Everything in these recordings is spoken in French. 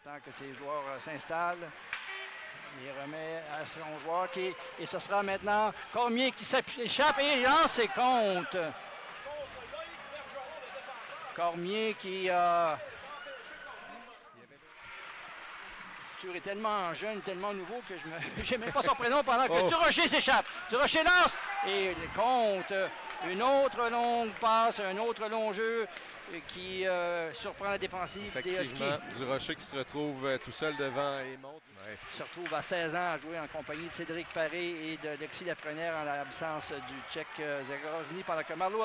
Attend que ses joueurs s'installent. Il remet à son joueur et ce sera maintenant Cormier qui s'échappe et il lance et compte. Cormier qui est tellement jeune, tellement nouveau que je n'ai même pas son prénom pendant que Durocher s'échappe. Durocher lance et il compte une autre longue passe, un autre long jeu qui surprend la défensive des Huskies. Durocher qui se retrouve tout seul devant Aymon. Ouais. Il se retrouve à 16 ans à jouer en compagnie de Cédric Paré et de Alexis Lafrenière en l'absence du Tchèque Zagorovny pendant que Marleau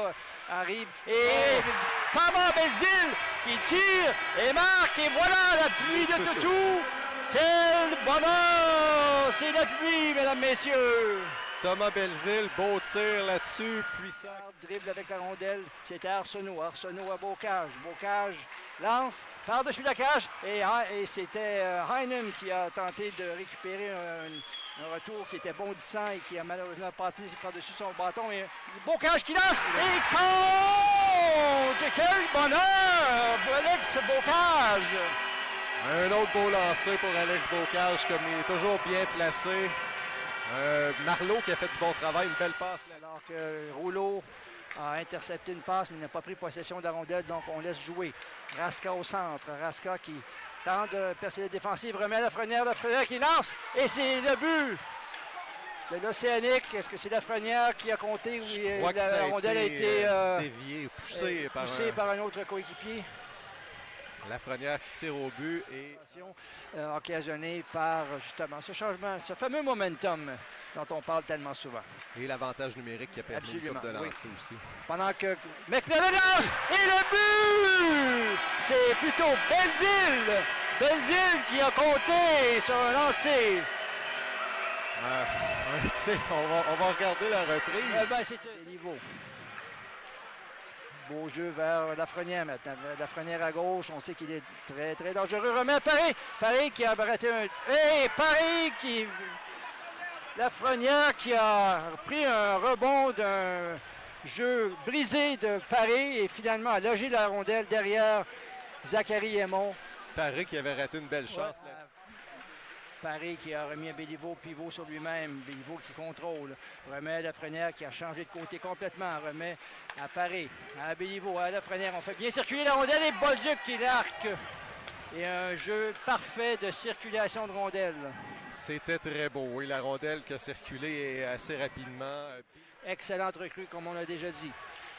arrive. Et Thomas Belzile qui tire et marque et voilà la pluie de Toutou. Quel bonheur! C'est la pluie, mesdames, messieurs! Thomas Belzile, beau tir là-dessus, puissant. Dribble avec la rondelle, c'était Arsenault. Arsenault à Bocage. Bocage lance par-dessus la cage et c'était Heinen qui a tenté de récupérer un retour qui était bondissant et qui a malheureusement parti par-dessus son bâton. Et Bocage qui lance et compte! Quel bonheur pour Alex Bocage! Un autre beau lancé pour Alex Bocage, comme il est toujours bien placé. Marleau qui a fait du bon travail, une belle passe. Alors que Rouleau a intercepté une passe, mais n'a pas pris possession de la rondelle, donc on laisse jouer. Raska au centre. Raska qui tente de percer la défensive, remet Lafrenière qui lance, et c'est le but de l'Océanique. Est-ce que c'est Lafrenière qui a compté ou la rondelle a été déviée, poussée par un autre coéquipier? Lafrenière qui tire au but et occasionné par justement ce changement, ce fameux momentum dont on parle tellement souvent. Et l'avantage numérique qui a permis une coupe de lancer aussi. Pendant que McLaren lance et le but! C'est plutôt Belzile! Belzile qui a compté sur un lancer. On va regarder la reprise. C'est niveau. Beau jeu vers Lafrenière maintenant. Lafrenière à gauche, on sait qu'il est très, très dangereux. Remet Paré. Paré qui a arrêté un... Hey, Paré qui... Lafrenière qui a pris un rebond d'un jeu brisé de Paré et finalement a logé la rondelle derrière Zachary Aymon. Paré qui avait raté une belle chance. Ouais. Paré qui a remis un Béliveau pivot sur lui-même. Béliveau qui contrôle. Remet à Lafrenière qui a changé de côté complètement. Remet à Paré, à Béliveau, à Lafrenière. On fait bien circuler la rondelle et Bolduc qui l'arque. Et un jeu parfait de circulation de rondelle. C'était très beau. Oui, la rondelle qui a circulé assez rapidement. Excellente recrue, comme on l'a déjà dit.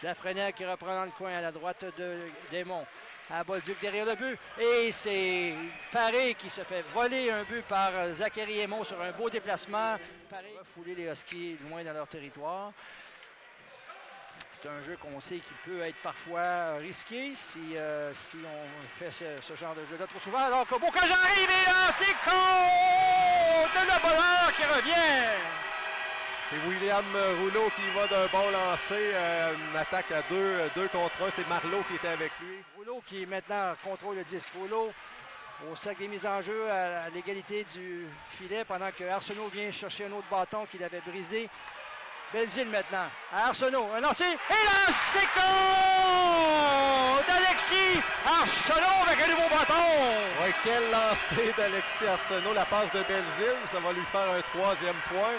Lafrenière qui reprend dans le coin à la droite d'Aymon. À Bolduc derrière le but. Et c'est Paré qui se fait voler un but par Zachary Aymon sur un beau déplacement. Paré va fouler les Huskies loin dans leur territoire. C'est un jeu qu'on sait qu'il peut être parfois risqué si on fait ce genre de jeu-là trop souvent. Alors que Bocage arrive et là, c'est contre le bonheur qui revient. C'est William Rouleau qui va d'un bon lancer, une attaque à deux contre un. C'est Marleau qui était avec lui. Rouleau qui maintenant contrôle le disque. Rouleau au cercle des mises en jeu à l'égalité du filet pendant que Arsenault vient chercher un autre bâton qu'il avait brisé. Belzile maintenant à Arsenault. Un lancer. Et là, c'est contre Alexis Arsenault avec un nouveau bâton. Oui, quel lancer d'Alexis Arsenault. La passe de Belzile, ça va lui faire un troisième point.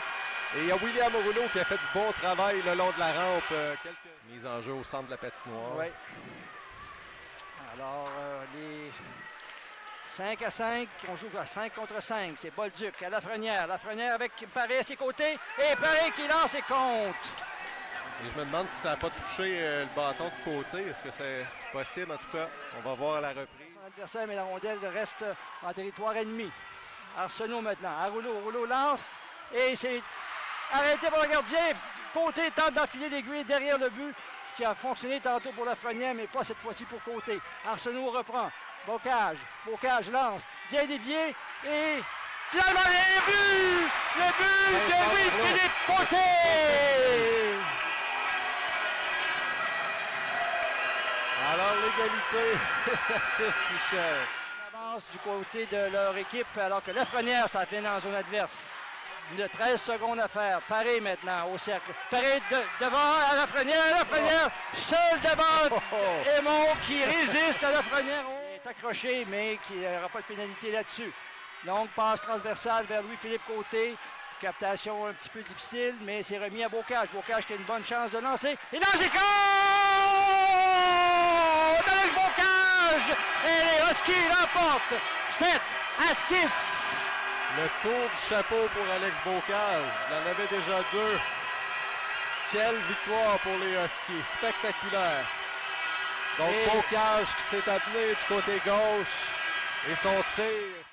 Et il y a William Rouleau qui a fait du bon travail le long de la rampe. Quelques mises en jeu au centre de la patinoire. Oui. Alors, les 5-5, on joue à 5 contre 5. C'est Bolduc à Lafrenière. Lafrenière avec Paré à ses côtés. Et Paré qui lance et compte. Et je me demande si ça n'a pas touché le bâton de côté. Est-ce que c'est possible? En tout cas, on va voir à la reprise. L'adversaire, mais la rondelle reste en territoire ennemi. Arsenault maintenant. À Rouleau. Rouleau lance. Et c'est arrêté par le gardien. Côté tente d'enfiler l'aiguille derrière le but. Ce qui a fonctionné tantôt pour Lafrenière, mais pas cette fois-ci pour Côté. Arsenault reprend. Bocage. Bocage lance. Bien dévié. Et finalement, le but! Le but de Louis-Philippe Côté! Alors, l'égalité, 6-6, Michel. Ils avancent du côté de leur équipe, alors que Lafrenière s'entraîne en zone adverse. Il y a 13 secondes à faire. Paré maintenant au cercle. Paré devant à Lafrenière. Lafrenière seul devant. Aymon qui résiste à Lafrenière. accroché, mais qu'il n'y aura pas de pénalité là-dessus. Longue passe transversale vers Louis-Philippe Côté. Captation un petit peu difficile, mais c'est remis à Bocage. Bocage qui a une bonne chance de lancer. Et dans les d'Alex Bocage! Et les Huskies remportent 7-6. Le tour du chapeau pour Alex Bocage. Il en avait déjà 2. Quelle victoire pour les Huskies. Spectaculaire. Donc Bocage qui s'est amené du côté gauche. Et son tir